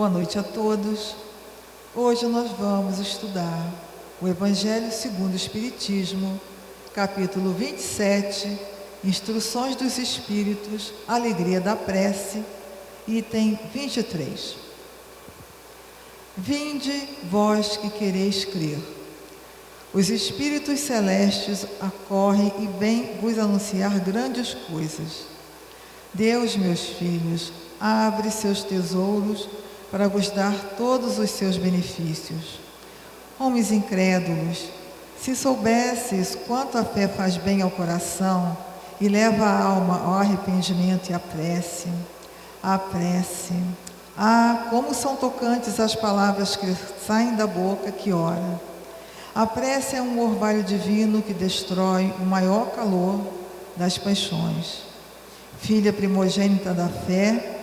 Boa noite a todos. Hoje nós vamos estudar o Evangelho segundo o Espiritismo, capítulo 27, Instruções dos Espíritos, Alegria da Prece, item 23. Vinde, vós que quereis crer. Os Espíritos Celestes acorrem e vêm vos anunciar grandes coisas. Deus, meus filhos, abre seus tesouros para vos dar todos os seus benefícios. Homens incrédulos, se soubesses quanto a fé faz bem ao coração e leva a alma ao arrependimento e à prece. A prece. Ah, como são tocantes as palavras que saem da boca que ora. A prece é um orvalho divino que destrói o maior calor das paixões. Filha primogênita da fé,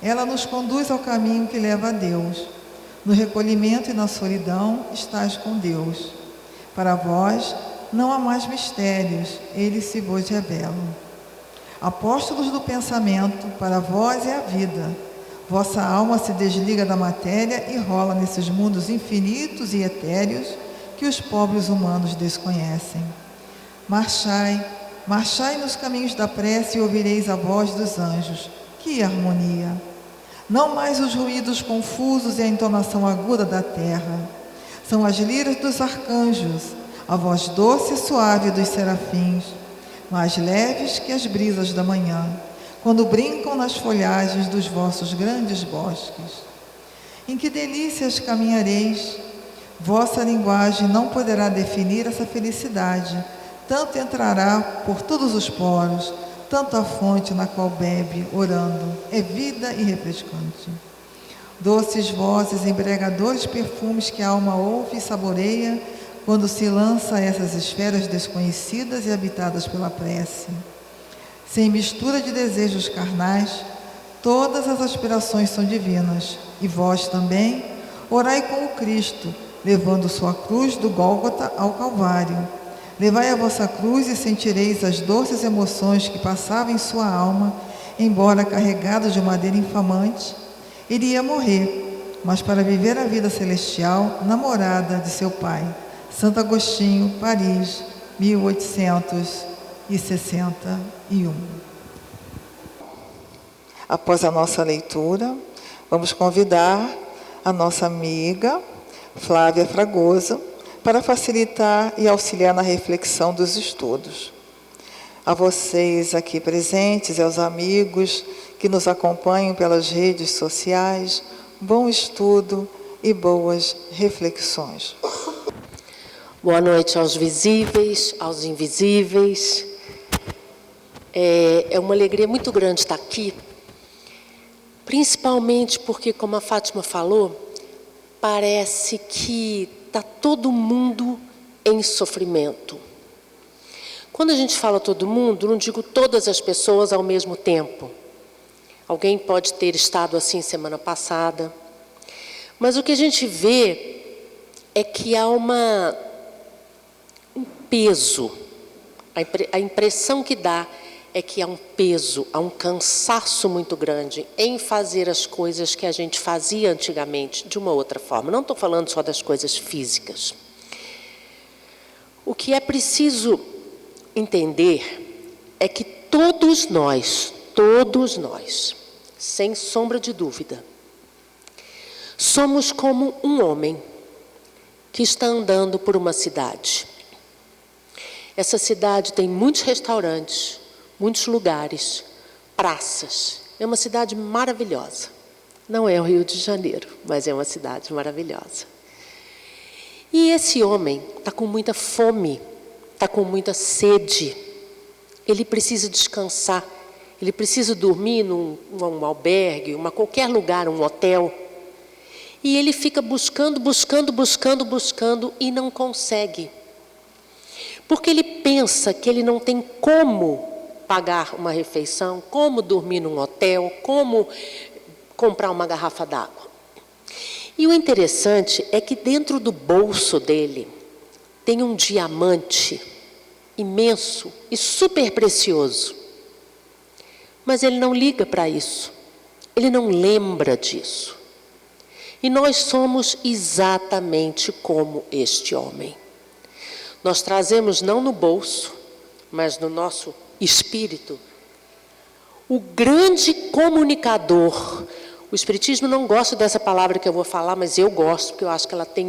ela nos conduz ao caminho que leva a Deus. No recolhimento e na solidão estás com Deus. Para vós não há mais mistérios, eles se vos revelam. Apóstolos do pensamento, para vós é a vida. Vossa alma se desliga da matéria e rola nesses mundos infinitos e etéreos que os pobres humanos desconhecem. Marchai, marchai nos caminhos da prece e ouvireis a voz dos anjos. Que harmonia! Não mais os ruídos confusos e a entonação aguda da terra. São as liras dos arcanjos, a voz doce e suave dos serafins, mais leves que as brisas da manhã, quando brincam nas folhagens dos vossos grandes bosques. Em que delícias caminhareis! Vossa linguagem não poderá definir essa felicidade, tanto entrará por todos os poros, tanto a fonte na qual bebe, orando, é vida e refrescante. Doces vozes, embriagadores perfumes que a alma ouve e saboreia quando se lança a essas esferas desconhecidas e habitadas pela prece. Sem mistura de desejos carnais, todas as aspirações são divinas, e vós também orai com o Cristo, levando sua cruz do Gólgota ao Calvário. Levai a vossa cruz e sentireis as doces emoções que passavam em sua alma, embora carregado de madeira infamante. Ele ia morrer, mas para viver a vida celestial na morada de seu Pai. Santo Agostinho, Paris, 1861. Após a nossa leitura, vamos convidar a nossa amiga Flávia Fragoso para facilitar e auxiliar na reflexão dos estudos. A vocês aqui presentes e aos amigos que nos acompanham pelas redes sociais, bom estudo e boas reflexões. Boa noite aos visíveis, aos invisíveis. É uma alegria muito grande estar aqui, principalmente porque, como a Fátima falou, parece que está todo mundo em sofrimento. Quando a gente fala todo mundo, não digo todas as pessoas ao mesmo tempo. Alguém pode ter estado assim semana passada. Mas o que a gente vê é que há um peso. A impressão que dá é que há um peso, há um cansaço muito grande em fazer as coisas que a gente fazia antigamente de uma outra forma. Não estou falando só das coisas físicas. O que é preciso entender é que todos nós, sem sombra de dúvida, somos como um homem que está andando por uma cidade. Essa cidade tem muitos restaurantes, muitos lugares, praças. É uma cidade maravilhosa. Não é o Rio de Janeiro, mas é uma cidade maravilhosa. E esse homem está com muita fome, está com muita sede. Ele precisa descansar, ele precisa dormir num albergue, qualquer lugar, um hotel. E ele fica buscando e não consegue. Porque ele pensa que ele não tem como pagar uma refeição, como dormir num hotel, como comprar uma garrafa d'água. E o interessante é que dentro do bolso dele tem um diamante imenso e super precioso. Mas ele não liga para isso. Ele não lembra disso. E nós somos exatamente como este homem. Nós trazemos não no bolso, mas no nosso espírito, o grande comunicador. O Espiritismo não gosta dessa palavra que eu vou falar, mas eu gosto, porque eu acho que ela tem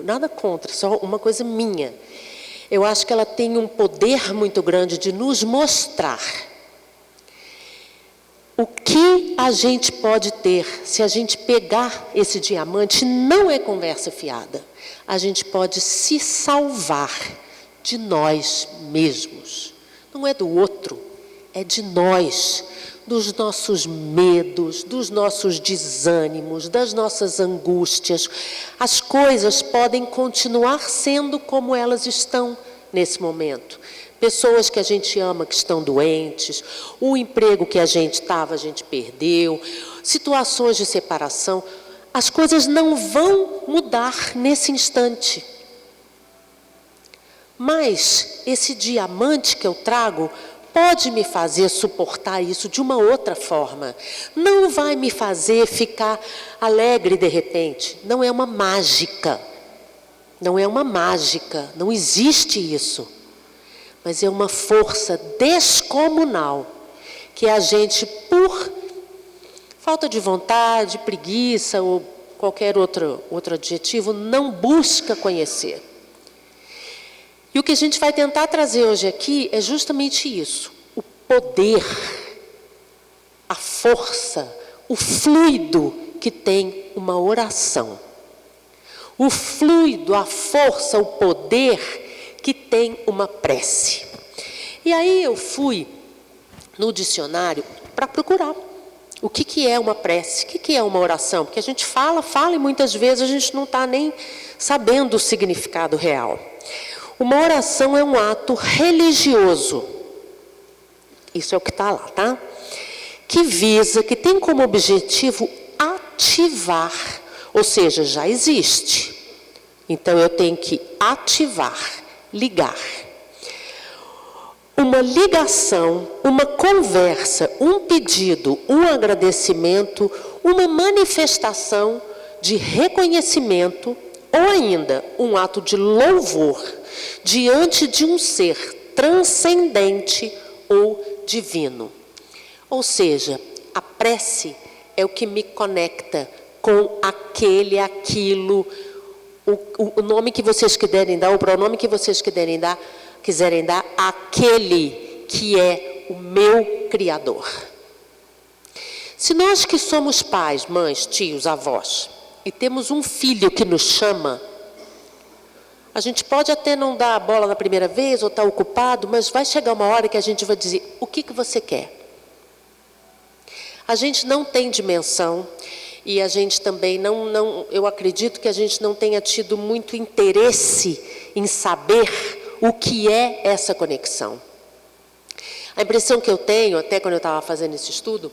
nada contra, só uma coisa minha. Eu acho que ela tem um poder muito grande de nos mostrar o que a gente pode ter se a gente pegar esse diamante. Não é conversa fiada. A gente pode se salvar de nós mesmos. Não é do outro, é de nós, dos nossos medos, dos nossos desânimos, das nossas angústias. As coisas podem continuar sendo como elas estão nesse momento. Pessoas que a gente ama que estão doentes, o emprego que a gente estava, a gente perdeu, situações de separação. As coisas não vão mudar nesse instante. Mas esse diamante que eu trago pode me fazer suportar isso de uma outra forma. Não vai me fazer ficar alegre de repente. Não é uma mágica. Não é uma mágica. Não existe isso. Mas é uma força descomunal que a gente, por falta de vontade, preguiça ou qualquer outro adjetivo, não busca conhecer. E o que a gente vai tentar trazer hoje aqui é justamente isso. O poder, a força, o fluido que tem uma oração. O fluido, a força, o poder que tem uma prece. E aí eu fui no dicionário para procurar o que é uma prece, o que é uma oração, porque a gente fala e muitas vezes a gente não está nem sabendo o significado real. Uma oração é um ato religioso, isso é o que está lá, tá? Que visa, que tem como objetivo ativar, ou seja, já existe. Então eu tenho que ativar, ligar. Uma ligação, uma conversa, um pedido, um agradecimento, uma manifestação de reconhecimento ou ainda um ato de louvor diante de um ser transcendente ou divino. Ou seja, a prece é o que me conecta com aquilo, o nome que vocês quiserem dar, o pronome que vocês quiserem dar, aquele que é o meu Criador. Se nós que somos pais, mães, tios, avós, e temos um filho que nos chama, a gente pode até não dar a bola na primeira vez ou estar ocupado, mas vai chegar uma hora que a gente vai dizer, o que você quer? A gente não tem dimensão e a gente também eu acredito que a gente não tenha tido muito interesse em saber o que é essa conexão. A impressão que eu tenho, até quando eu estava fazendo esse estudo,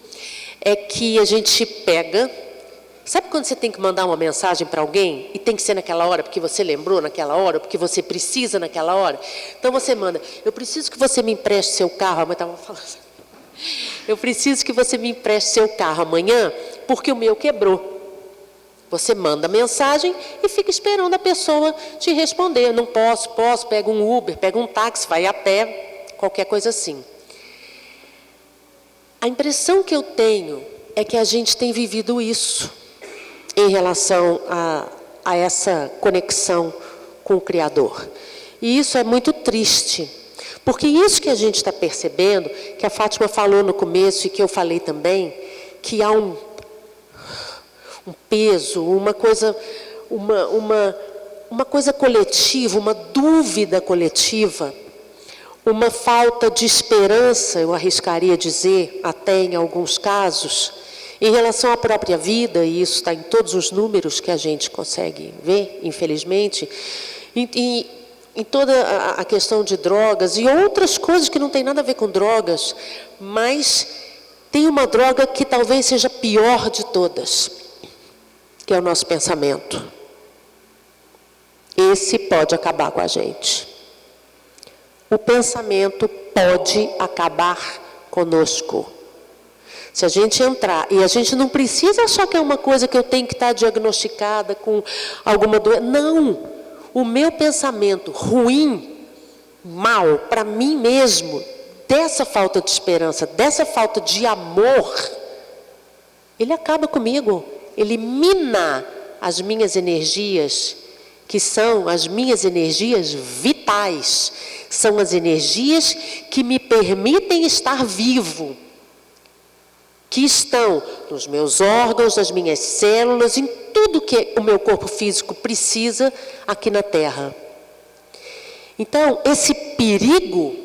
é que a gente pega... Sabe quando você tem que mandar uma mensagem para alguém e tem que ser naquela hora, porque você lembrou naquela hora, porque você precisa naquela hora? Então você manda, eu preciso que você me empreste seu carro. A mãe estava falando, eu preciso que você me empreste seu carro amanhã, porque o meu quebrou. Você manda a mensagem e fica esperando a pessoa te responder. Não posso, pega um Uber, pega um táxi, vai a pé, qualquer coisa assim. A impressão que eu tenho é que a gente tem vivido isso em relação a essa conexão com o Criador. E isso é muito triste, porque isso que a gente está percebendo, que a Fátima falou no começo e que eu falei também, que há um peso, uma coisa coletiva, uma dúvida coletiva, uma falta de esperança, eu arriscaria dizer, até em alguns casos, em relação à própria vida, e isso está em todos os números que a gente consegue ver, infelizmente, em toda a questão de drogas e outras coisas que não tem nada a ver com drogas, mas tem uma droga que talvez seja a pior de todas, que é o nosso pensamento. Esse pode acabar com a gente. O pensamento pode acabar conosco. Se a gente entrar, e a gente não precisa achar que é uma coisa que eu tenho que estar diagnosticada com alguma doença. Não, o meu pensamento ruim, mal, para mim mesmo, dessa falta de esperança, dessa falta de amor, ele acaba comigo, ele mina as minhas energias, que são as minhas energias vitais, são as energias que me permitem estar vivo, que estão nos meus órgãos, nas minhas células, em tudo que o meu corpo físico precisa aqui na Terra. Então, esse perigo,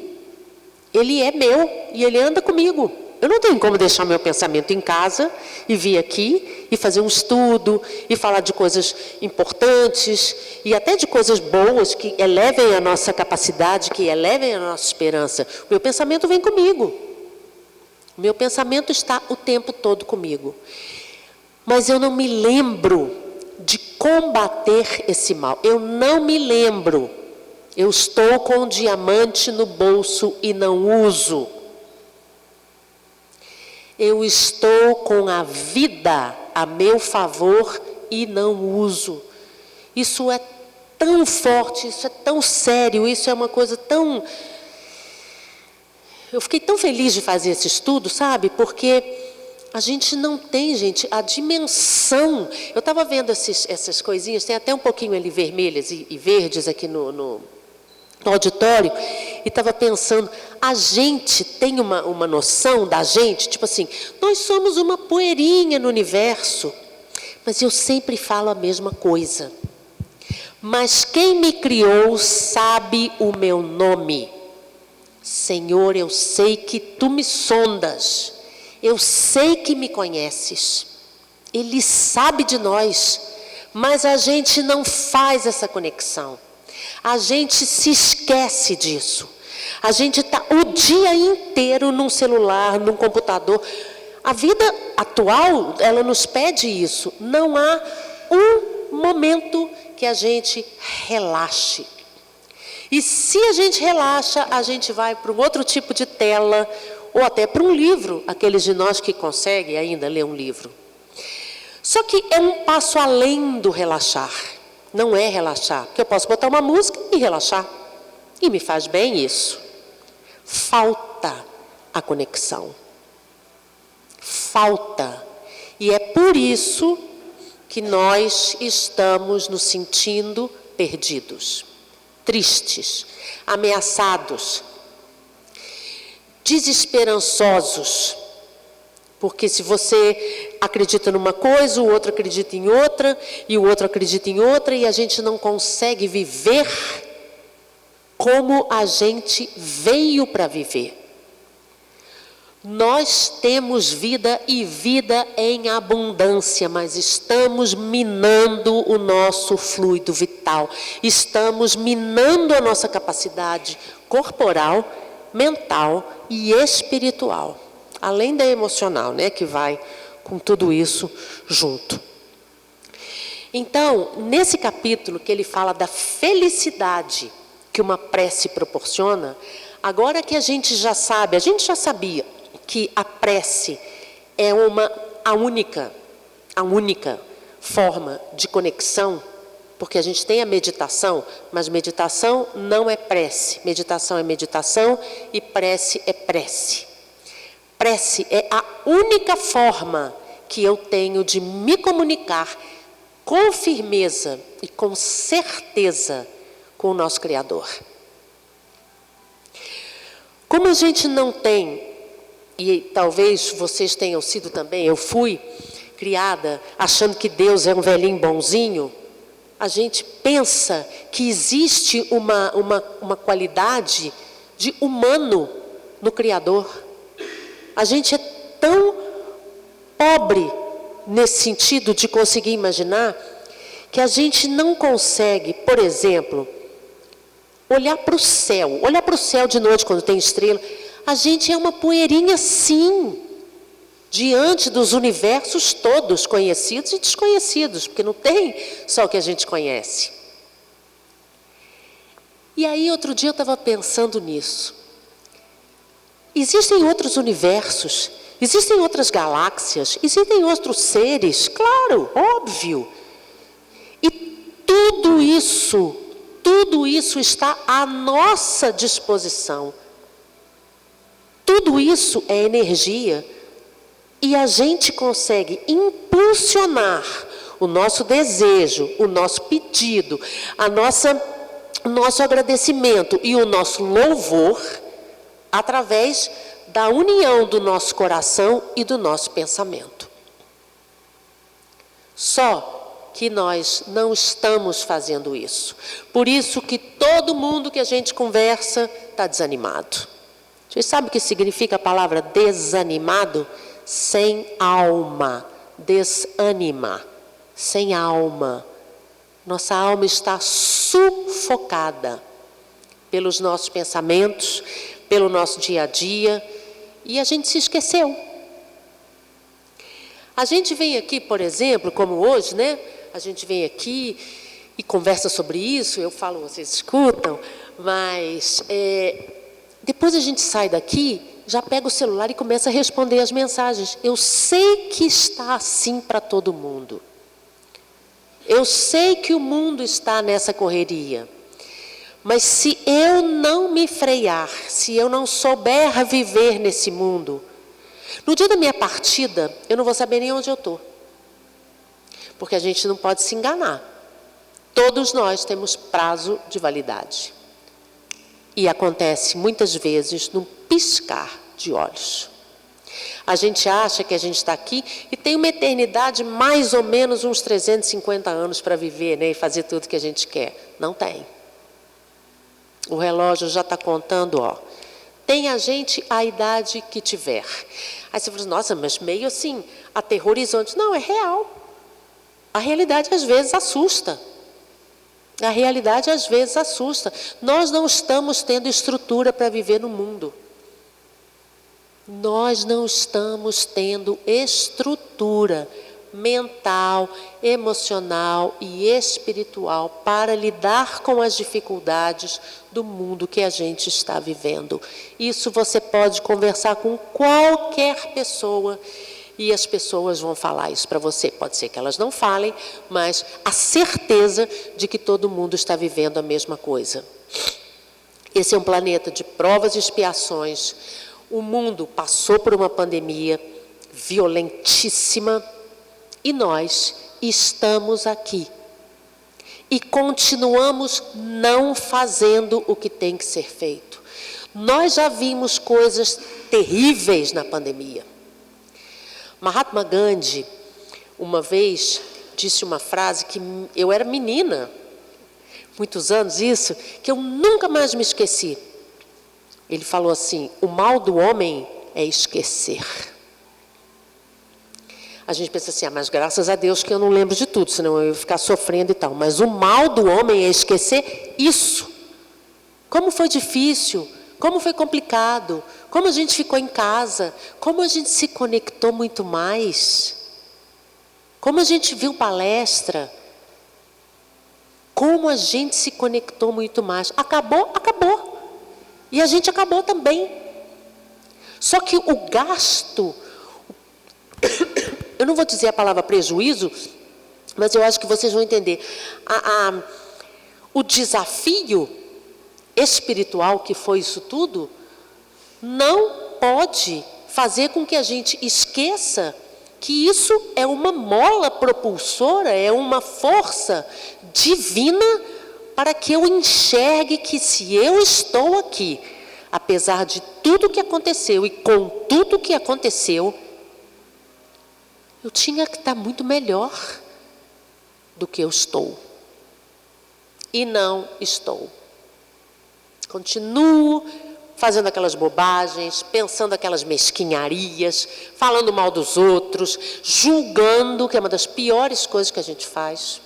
ele é meu e ele anda comigo. Eu não tenho como deixar meu pensamento em casa e vir aqui e fazer um estudo e falar de coisas importantes e até de coisas boas que elevem a nossa capacidade, que elevem a nossa esperança. O meu pensamento vem comigo. O meu pensamento está o tempo todo comigo. Mas eu não me lembro de combater esse mal. Eu não me lembro. Eu estou com um diamante no bolso e não uso. Eu estou com a vida a meu favor e não uso. Isso é tão forte, isso é tão sério, isso é uma coisa tão... Eu fiquei tão feliz de fazer esse estudo, sabe? Porque a gente não tem, gente, a dimensão. Eu estava vendo essas coisinhas, tem até um pouquinho ali vermelhas e verdes aqui no auditório, e estava pensando, a gente tem uma noção da gente, tipo assim, nós somos uma poeirinha no universo, mas eu sempre falo a mesma coisa. Mas quem me criou sabe o meu nome. Senhor, eu sei que tu me sondas, eu sei que me conheces, Ele sabe de nós, mas a gente não faz essa conexão, a gente se esquece disso, a gente está o dia inteiro num celular, num computador. A vida atual, ela nos pede isso, não há um momento que a gente relaxe. E se a gente relaxa, a gente vai para um outro tipo de tela, ou até para um livro, aqueles de nós que conseguem ainda ler um livro. Só que é um passo além do relaxar, não é relaxar, porque eu posso botar uma música e relaxar, e me faz bem isso. Falta a conexão, falta, e é por isso que nós estamos nos sentindo perdidos. Tristes, ameaçados, desesperançosos, porque se você acredita numa coisa, o outro acredita em outra, e o outro acredita em outra, e a gente não consegue viver como a gente veio para viver. Nós temos vida e vida em abundância, mas estamos minando o nosso fluido vital, estamos minando a nossa capacidade corporal, mental e espiritual, além da emocional, né, que vai com tudo isso junto. Então, nesse capítulo que ele fala da felicidade que uma prece proporciona, agora que a gente já sabe, a gente já sabia que a prece é a única forma de conexão, porque a gente tem a meditação, mas meditação não é prece. Meditação é meditação e prece é prece. Prece é a única forma que eu tenho de me comunicar com firmeza e com certeza com o nosso Criador. Como a gente não tem, e talvez vocês tenham sido também, eu fui criada achando que Deus é um velhinho bonzinho, a gente pensa que existe uma qualidade de humano no Criador. A gente é tão pobre nesse sentido de conseguir imaginar que a gente não consegue, por exemplo, olhar para o céu de noite quando tem estrela. A gente é uma poeirinha, sim, diante dos universos todos, conhecidos e desconhecidos, porque não tem só o que a gente conhece. E aí, outro dia eu estava pensando nisso. Existem outros universos Existem outras galáxias, existem outros seres, claro, óbvio. E tudo isso está à nossa disposição. Tudo isso é energia e a gente consegue impulsionar o nosso desejo, o nosso pedido, o nosso agradecimento e o nosso louvor através da união do nosso coração e do nosso pensamento. Só que nós não estamos fazendo isso. Por isso que todo mundo que a gente conversa está desanimado. Vocês sabem o que significa a palavra desanimado? Sem alma, desânima, sem alma. Nossa alma está sufocada pelos nossos pensamentos, pelo nosso dia a dia, e a gente se esqueceu. A gente vem aqui, por exemplo, como hoje, né? A gente vem aqui e conversa sobre isso, eu falo, vocês escutam, mas depois a gente sai daqui, já pega o celular e começa a responder as mensagens. Eu sei que está assim para todo mundo. Eu sei que o mundo está nessa correria. Mas se eu não me frear, se eu não souber viver nesse mundo, no dia da minha partida, eu não vou saber nem onde eu estou. Porque a gente não pode se enganar. Todos nós temos prazo de validade. E acontece muitas vezes num piscar de olhos. A gente acha que a gente está aqui e tem uma eternidade, mais ou menos uns 350 anos para viver, né, e fazer tudo que a gente quer. Não tem. O relógio já está contando, ó. Tem a gente a idade que tiver. Aí você fala, nossa, mas meio assim, aterrorizante. Não, é real. A realidade às vezes assusta. A realidade às vezes assusta. Nós não estamos tendo estrutura para viver no mundo. Nós não estamos tendo estrutura mental, emocional e espiritual para lidar com as dificuldades do mundo que a gente está vivendo. Isso você pode conversar com qualquer pessoa e as pessoas vão falar isso para você. Pode ser que elas não falem, mas a certeza de que todo mundo está vivendo a mesma coisa. Esse é um planeta de provas e expiações. O mundo passou por uma pandemia violentíssima e nós estamos aqui. E continuamos não fazendo o que tem que ser feito. Nós já vimos coisas terríveis na pandemia. Mahatma Gandhi, uma vez, disse uma frase que eu era menina, muitos anos isso, que eu nunca mais me esqueci. Ele falou assim, o mal do homem é esquecer. A gente pensa assim, mas graças a Deus que eu não lembro de tudo, senão eu ia ficar sofrendo e tal. Mas o mal do homem é esquecer isso. Como foi difícil, como foi complicado, como a gente ficou em casa, como a gente se conectou muito mais, como a gente viu palestra, como a gente se conectou muito mais. Acabou, acabou. E a gente acabou também. Só que o gasto, eu não vou dizer a palavra prejuízo, mas eu acho que vocês vão entender. O desafio espiritual que foi isso tudo, não pode fazer com que a gente esqueça que isso é uma mola propulsora, é uma força divina para que eu enxergue que se eu estou aqui, apesar de tudo que aconteceu e com tudo que aconteceu, eu tinha que estar muito melhor do que eu estou. E não estou. Continuo fazendo aquelas bobagens, pensando aquelas mesquinharias, falando mal dos outros, julgando, que é uma das piores coisas que a gente faz.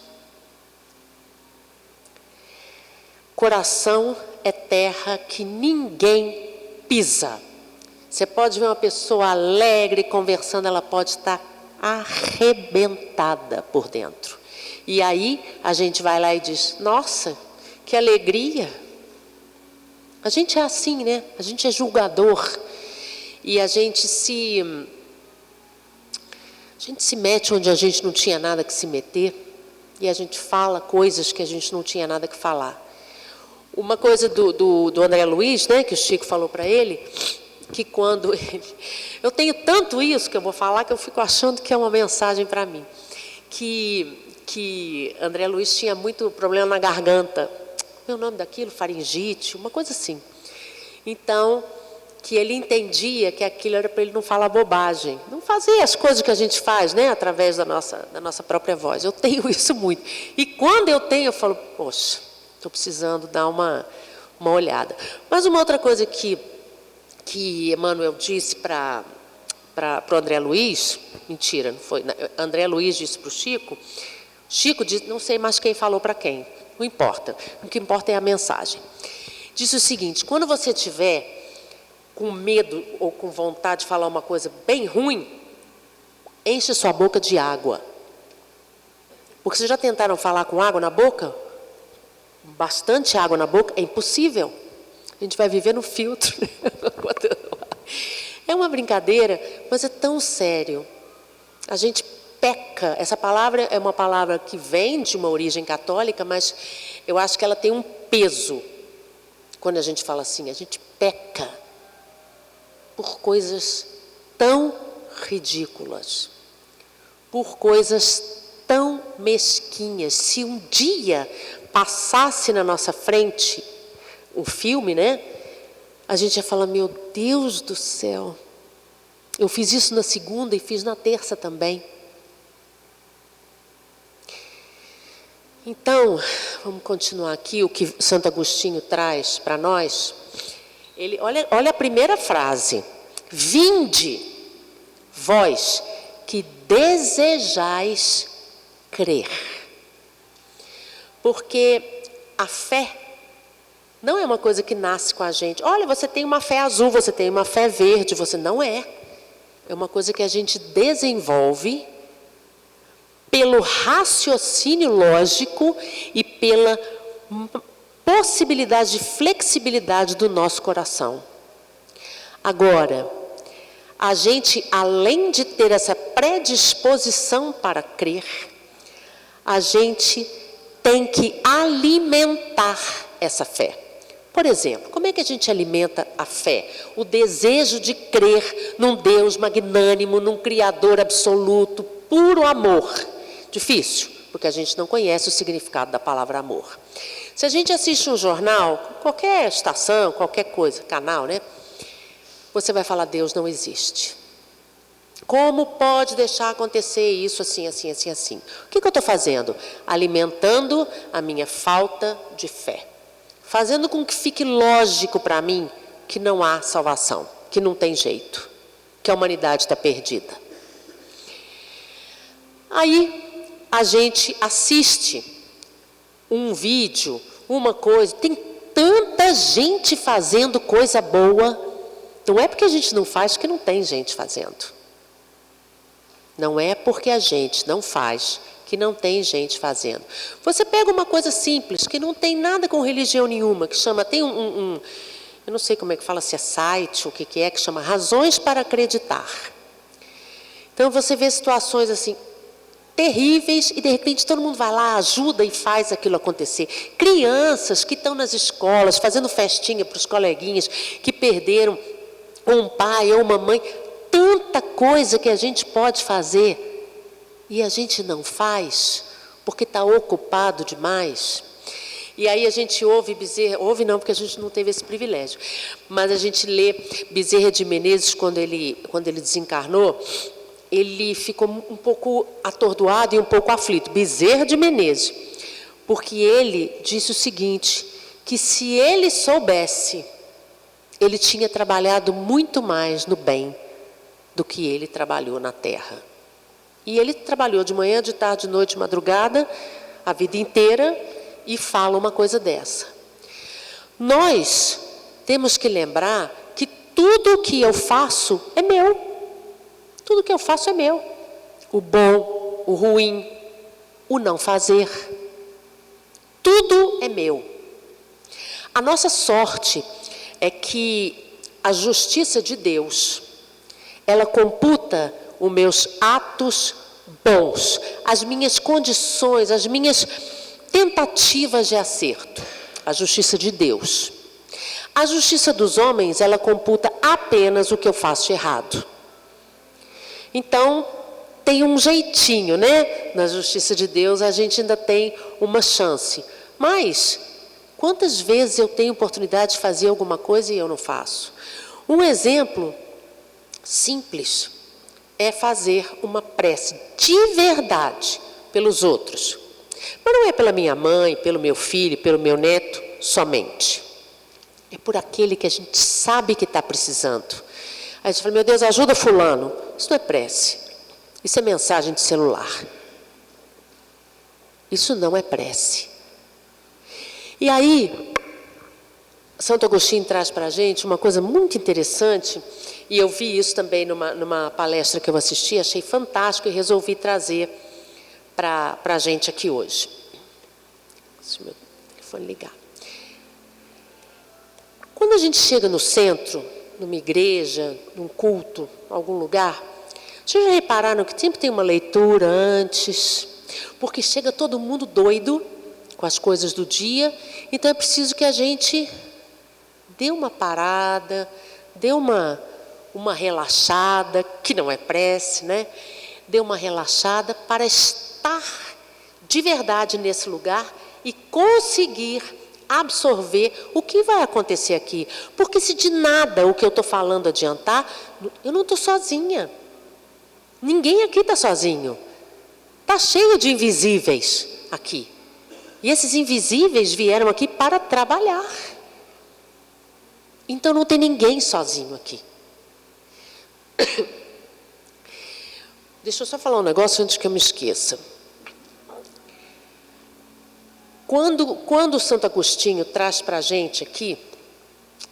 Coração é terra que ninguém pisa. Você pode ver uma pessoa alegre, conversando, ela pode estar arrebentada por dentro. E aí a gente vai lá e diz, nossa, que alegria. A gente é assim, né? A gente é julgador. E a gente se A gente se mete onde a gente não tinha nada que se meter e a gente fala coisas que a gente não tinha nada que falar. Uma coisa do André Luiz, né, que o Chico falou para ele, que quando ele... Eu tenho tanto isso que eu vou falar que eu fico achando que é uma mensagem para mim. Que André Luiz tinha muito problema na garganta. Meu nome daquilo? Faringite, uma coisa assim. Então, que ele entendia que aquilo era para ele não falar bobagem, não fazer as coisas que a gente faz, né, através da nossa própria voz. Eu tenho isso muito. E quando eu tenho, eu falo, poxa, estou precisando dar uma olhada. Mas uma outra coisa que Emmanuel disse para o André Luiz, mentira, não foi, André Luiz disse para o Chico disse, não sei mais quem falou para quem, não importa, o que importa é a mensagem. Disse o seguinte, quando você tiver com medo ou com vontade de falar uma coisa bem ruim, enche sua boca de água. Porque vocês já tentaram falar com água na boca? Bastante água na boca? É impossível. A gente vai viver no filtro. É uma brincadeira, mas é tão sério. A gente peca. Essa palavra é uma palavra que vem de uma origem católica, mas eu acho que ela tem um peso. Quando a gente fala assim, a gente peca por coisas tão ridículas, por coisas tão mesquinhas. Se um dia passasse na nossa frente um filme, né? A gente ia falar, meu Deus do céu, eu fiz isso na segunda e fiz na terça também. Então, vamos continuar aqui, o que Santo Agostinho traz para nós. Ele, olha a primeira frase. Vinde, vós que desejais crer. Porque a fé não é uma coisa que nasce com a gente. Olha, você tem uma fé azul, você tem uma fé verde, você não é. É uma coisa que a gente desenvolve pelo raciocínio lógico e pela possibilidade de flexibilidade do nosso coração. Agora, a gente, além de ter essa predisposição para crer, a gente tem que alimentar essa fé. Por exemplo, como é que a gente alimenta a fé? O desejo de crer num Deus magnânimo, num Criador absoluto, puro amor. Difícil, porque a gente não conhece o significado da palavra amor. Se a gente assiste um jornal, qualquer estação, qualquer coisa, canal, né? Você vai falar, Deus não existe. Como pode deixar acontecer isso assim, assim, assim, assim? O que eu estou fazendo? Alimentando a minha falta de fé. Fazendo com que fique lógico para mim que não há salvação, que não tem jeito, que a humanidade está perdida. Aí a gente assiste um vídeo, uma coisa, tem tanta gente fazendo coisa boa. Não é porque a gente não faz que não tem gente fazendo. Não é porque a gente não faz que não tem gente fazendo. Você pega uma coisa simples, que não tem nada com religião nenhuma, que chama, tem eu não sei como é que fala, se é site, o que é, que chama Razões para Acreditar. Então você vê situações assim, terríveis, e de repente todo mundo vai lá, ajuda e faz aquilo acontecer. Crianças que estão nas escolas, fazendo festinha para os coleguinhas, que perderam um pai ou uma mãe, tanta coisa que a gente pode fazer e a gente não faz porque está ocupado demais. E aí a gente ouve Bezerra, ouve não, porque a gente não teve esse privilégio, mas a gente lê Bezerra de Menezes quando ele desencarnou, ele ficou um pouco atordoado e um pouco aflito, Bezerra de Menezes, porque ele disse o seguinte, que se ele soubesse, ele tinha trabalhado muito mais no bem do que ele trabalhou na terra. E ele trabalhou de manhã, de tarde, de noite, de madrugada, a vida inteira, e fala uma coisa dessa. Nós temos que lembrar que tudo o que eu faço é meu. Tudo o que eu faço é meu. O bom, o ruim, o não fazer. Tudo é meu. A nossa sorte é que a justiça de Deus, ela computa os meus atos bons, as minhas condições, as minhas tentativas de acerto. A justiça de Deus. A justiça dos homens, ela computa apenas o que eu faço de errado. Então, tem um jeitinho, né? Na justiça de Deus, a gente ainda tem uma chance. Mas, quantas vezes eu tenho oportunidade de fazer alguma coisa e eu não faço? Um exemplo simples é fazer uma prece de verdade pelos outros. Mas não é pela minha mãe, pelo meu filho, pelo meu neto somente. É por aquele que a gente sabe que está precisando. Aí a gente fala, meu Deus, ajuda fulano. Isso não é prece. Isso é mensagem de celular. Isso não é prece. E aí, Santo Agostinho traz para a gente uma coisa muito interessante, e eu vi isso também numa palestra que eu assisti, achei fantástico e resolvi trazer para a gente aqui hoje. Deixa o meu telefone ligar. Quando a gente chega no centro, numa igreja, num culto, algum lugar, vocês já repararam que sempre tem uma leitura antes, porque chega todo mundo doido com as coisas do dia, então é preciso que a gente dê uma parada, dê uma relaxada, que não é prece, né? Dê uma relaxada para estar de verdade nesse lugar e conseguir absorver o que vai acontecer aqui. Porque se de nada o que eu estou falando adiantar, eu não estou sozinha. Ninguém aqui está sozinho. Está cheio de invisíveis aqui. E esses invisíveis vieram aqui para trabalhar. Então não tem ninguém sozinho aqui. Deixa eu só falar um negócio antes que eu me esqueça. Quando o Santo Agostinho traz para a gente aqui,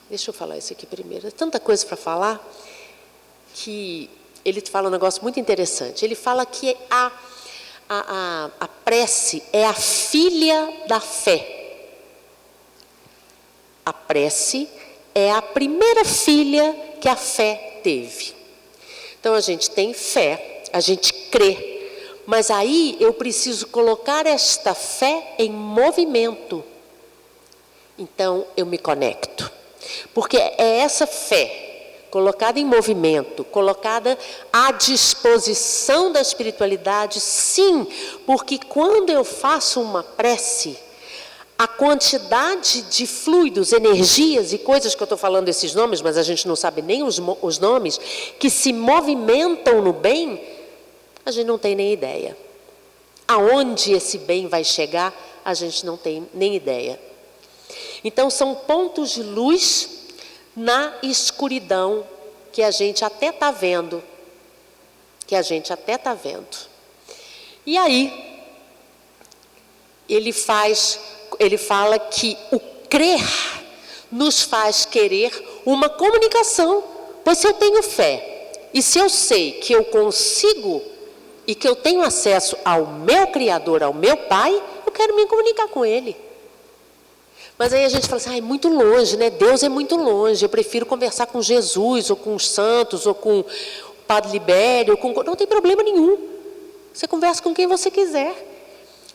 deixa eu falar isso aqui primeiro, é tanta coisa para falar, que ele fala um negócio muito interessante. Ele fala que a prece é a filha da fé. A prece é a primeira filha que a fé teve. Então a gente tem fé, a gente crê, mas aí eu preciso colocar esta fé em movimento. Então eu me conecto. Porque é essa fé colocada em movimento, colocada à disposição da espiritualidade, sim, porque quando eu faço uma prece, a quantidade de fluidos, energias e coisas que eu estou falando esses nomes, mas a gente não sabe nem os nomes, que se movimentam no bem, a gente não tem nem ideia. Aonde esse bem vai chegar, a gente não tem nem ideia. Então são pontos de luz na escuridão que a gente até está vendo. E aí, ele fala que o crer nos faz querer uma comunicação. Pois se eu tenho fé, e se eu sei que eu consigo, e que eu tenho acesso ao meu Criador, ao meu Pai, eu quero me comunicar com Ele. Mas aí a gente fala assim, é muito longe, né? Deus é muito longe, eu prefiro conversar com Jesus, ou com os santos, ou com o Padre Libério, não tem problema nenhum. Você conversa com quem você quiser.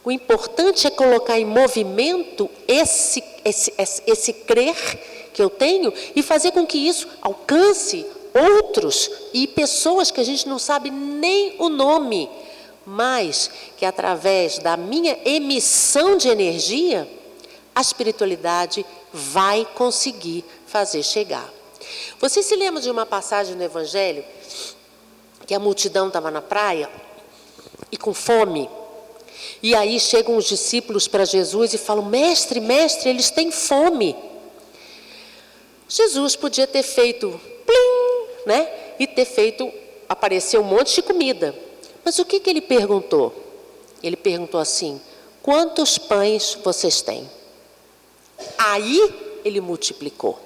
O importante é colocar em movimento esse crer que eu tenho e fazer com que isso alcance outros e pessoas que a gente não sabe nem o nome, mas que através da minha emissão de energia, a espiritualidade vai conseguir fazer chegar. Vocês se lembram de uma passagem no Evangelho que a multidão estava na praia e com fome? E aí chegam os discípulos para Jesus e falam, mestre, eles têm fome. Jesus podia ter feito plim, né? E ter feito, aparecer um monte de comida. Mas o que ele perguntou? Ele perguntou assim, quantos pães vocês têm? Aí ele multiplicou.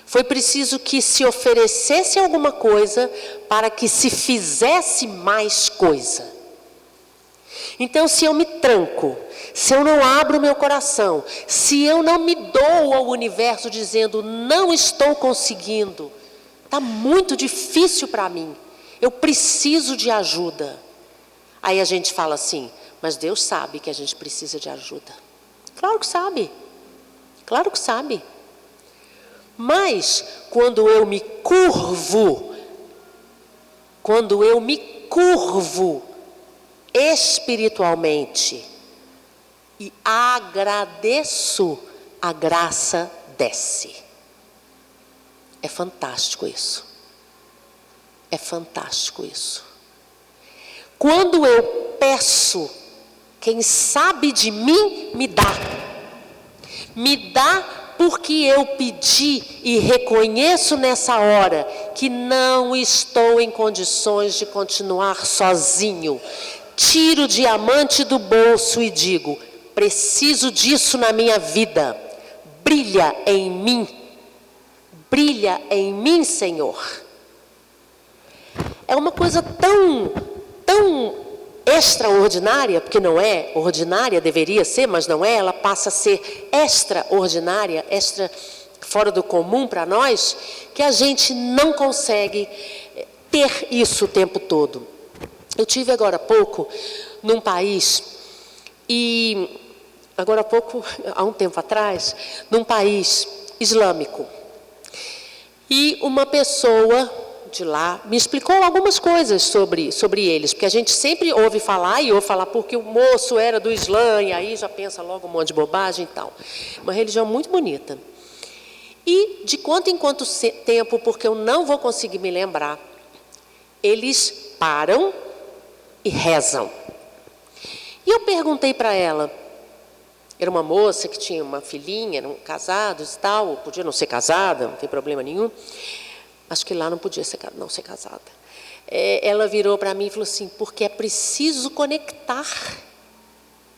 Foi preciso que se oferecesse alguma coisa para que se fizesse mais coisa. Então, se eu me tranco, se eu não abro meu coração, se eu não me dou ao universo dizendo, não estou conseguindo, está muito difícil para mim, Eu preciso de ajuda. Aí a gente fala assim, mas Deus sabe que a gente precisa de ajuda. Claro que sabe. Claro que sabe. Mas quando eu me curvo espiritualmente e agradeço, a graça desce. É fantástico isso. É fantástico isso. Quando eu peço, quem sabe de mim me dá. Me dá porque eu pedi e reconheço nessa hora que não estou em condições de continuar sozinho. Tiro o diamante do bolso e digo, preciso disso na minha vida. Brilha em mim, Senhor. É uma coisa tão extraordinária, porque não é ordinária, deveria ser, mas não é, ela passa a ser extraordinária, fora do comum para nós, que a gente não consegue ter isso o tempo todo. Eu tive agora há pouco num país, há um tempo atrás, num país islâmico, e uma pessoa de lá me explicou algumas coisas sobre eles, porque a gente sempre ouve falar porque o moço era do Islã, e aí já pensa logo um monte de bobagem e tal. Uma religião muito bonita. E de quanto em quanto tempo, porque eu não vou conseguir me lembrar, eles param e rezam. E eu perguntei para ela, era uma moça que tinha uma filhinha, eram casados e tal, podia não ser casada, não tem problema nenhum. Acho que lá não podia não ser casada. Ela virou para mim e falou assim, porque é preciso conectar.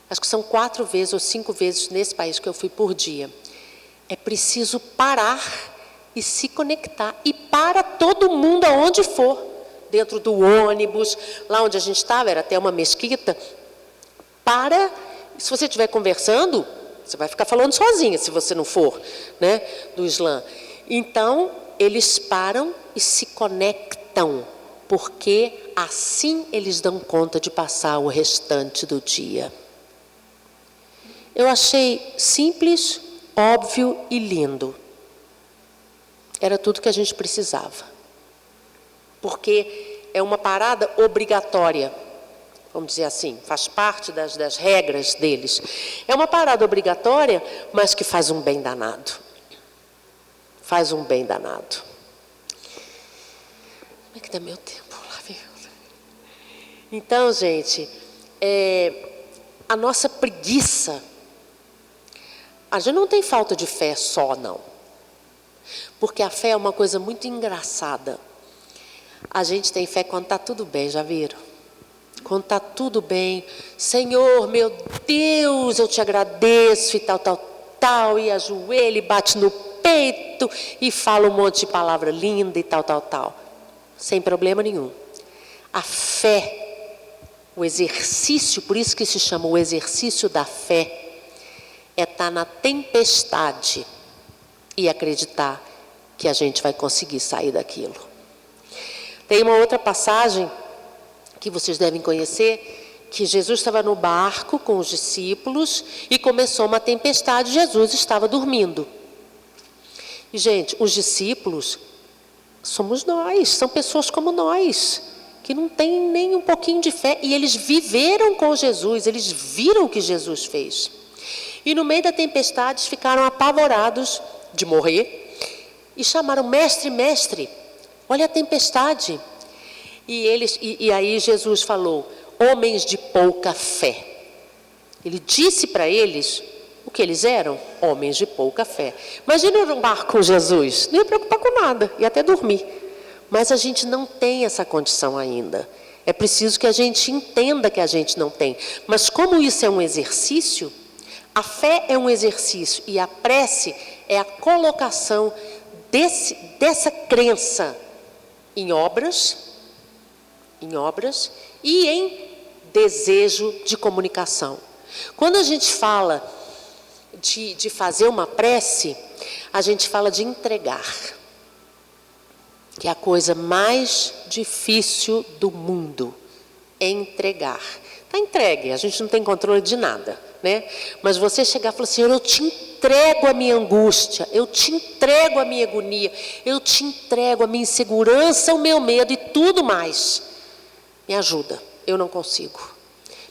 Acho que são 4 vezes ou 5 vezes nesse país que eu fui por dia. É preciso parar e se conectar. E para todo mundo aonde for. Dentro do ônibus, lá onde a gente estava, era até uma mesquita. Se você estiver conversando, você vai ficar falando sozinha, se você não for, né, do Islã. Então, eles param e se conectam, porque assim eles dão conta de passar o restante do dia. Eu achei simples, óbvio e lindo. Era tudo que a gente precisava. Porque é uma parada obrigatória, vamos dizer assim, faz parte das regras deles. É uma parada obrigatória, mas que faz um bem danado. Faz um bem danado. Como é que dá meu tempo? Lá vem. Então, gente, a nossa preguiça, a gente não tem falta de fé só, não. Porque a fé é uma coisa muito engraçada. A gente tem fé quando está tudo bem, já viram? Quando está tudo bem, Senhor, meu Deus, eu te agradeço e tal, e ajoelha e bate no peito e fala um monte de palavra linda e tal, sem problema nenhum. A fé, o exercício, por isso que se chama o exercício da fé, é estar na tempestade e acreditar que a gente vai conseguir sair daquilo. Tem uma outra passagem que vocês devem conhecer, que Jesus estava no barco com os discípulos e começou uma tempestade, Jesus estava dormindo. E, gente, os discípulos somos nós, são pessoas como nós, que não têm nem um pouquinho de fé, e eles viveram com Jesus, eles viram o que Jesus fez. E no meio da tempestade ficaram apavorados de morrer e chamaram, mestre, mestre, olha a tempestade. E aí Jesus falou, homens de pouca fé. Ele disse para eles o que eles eram, homens de pouca fé. Imagina um barco com Jesus, não ia preocupar com nada, ia até dormir. Mas a gente não tem essa condição ainda. É preciso que a gente entenda que a gente não tem. Mas como isso é um exercício, a fé é um exercício e a prece é a colocação dessa crença em obras e em desejo de comunicação. Quando a gente fala de fazer uma prece, a gente fala de entregar. que a coisa mais difícil do mundo é entregar. Está entregue, a gente não tem controle de nada, né? Mas você chegar e falar, Senhor, eu te entrego a minha angústia, eu te entrego a minha agonia, eu te entrego a minha insegurança, o meu medo e tudo mais. Me ajuda, eu não consigo.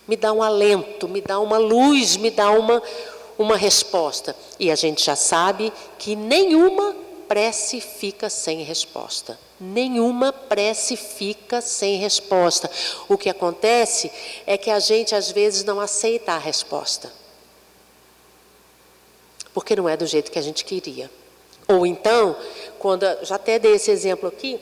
Me dá um alento, me dá uma luz, me dá uma resposta. E a gente já sabe que nenhuma prece fica sem resposta. Nenhuma prece fica sem resposta. O que acontece é que a gente às vezes não aceita a resposta. Porque não é do jeito que a gente queria. Ou então, quando, já até dei esse exemplo aqui,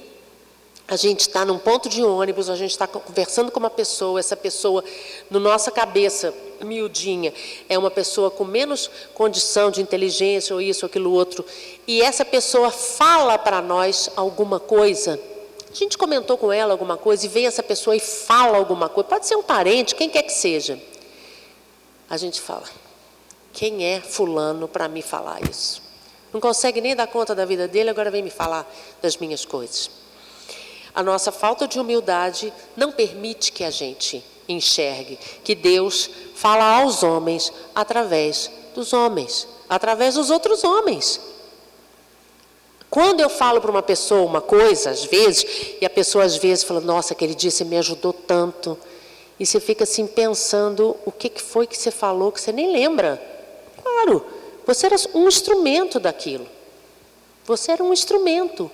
a gente está num ponto de ônibus, a gente está conversando com uma pessoa, essa pessoa, na nossa cabeça, miudinha, é uma pessoa com menos condição de inteligência, ou isso, ou aquilo outro, e essa pessoa fala para nós alguma coisa, a gente comentou com ela alguma coisa, e vem essa pessoa e fala alguma coisa, pode ser um parente, quem quer que seja. A gente fala, quem é fulano para me falar isso? Não consegue nem dar conta da vida dele, agora vem me falar das minhas coisas. A nossa falta de humildade não permite que a gente enxergue que Deus fala aos homens através dos homens, através dos outros homens. Quando eu falo para uma pessoa uma coisa, às vezes, e a pessoa às vezes fala, nossa, aquele dia você me ajudou tanto, e você fica assim pensando, o que foi que você falou que você nem lembra? Claro, você era um instrumento daquilo. Você era um instrumento.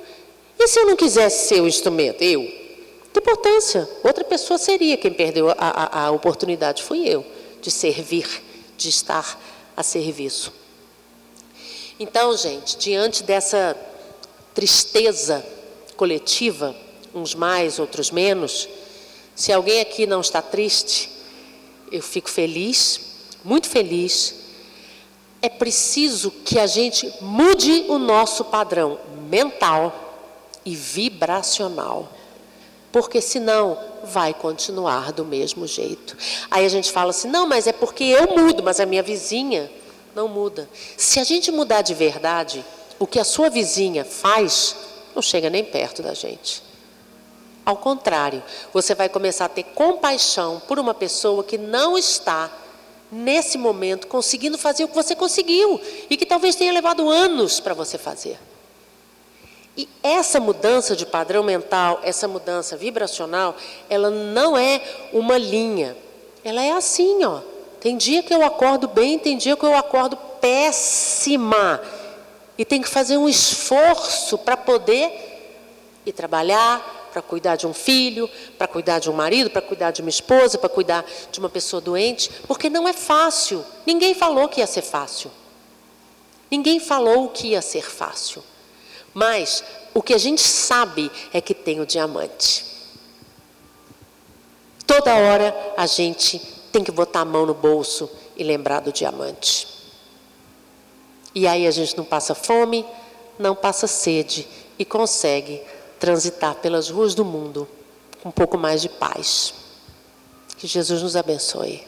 E se eu não quisesse ser o instrumento? Eu? Que importância? Outra pessoa seria quem perdeu a oportunidade. Fui eu, de servir, de estar a serviço. Então, gente, diante dessa tristeza coletiva, uns mais, outros menos, se alguém aqui não está triste, eu fico feliz, muito feliz. É preciso que a gente mude o nosso padrão mental e vibracional, porque senão vai continuar do mesmo jeito. Aí a gente fala assim, não, mas é porque eu mudo, mas a minha vizinha não muda. Se a gente mudar de verdade, o que a sua vizinha faz, não chega nem perto da gente. Ao contrário, você vai começar a ter compaixão por uma pessoa que não está, nesse momento, conseguindo fazer o que você conseguiu, e que talvez tenha levado anos para você fazer. E essa mudança de padrão mental, essa mudança vibracional, ela não é uma linha. Ela é assim, ó. Tem dia que eu acordo bem, tem dia que eu acordo péssima. E tem que fazer um esforço para poder ir trabalhar, para cuidar de um filho, para cuidar de um marido, para cuidar de uma esposa, para cuidar de uma pessoa doente. Porque não é fácil. Ninguém falou que ia ser fácil. Ninguém falou que ia ser fácil. Mas o que a gente sabe é que tem o diamante. Toda hora a gente tem que botar a mão no bolso e lembrar do diamante. E aí a gente não passa fome, não passa sede e consegue transitar pelas ruas do mundo com um pouco mais de paz. Que Jesus nos abençoe.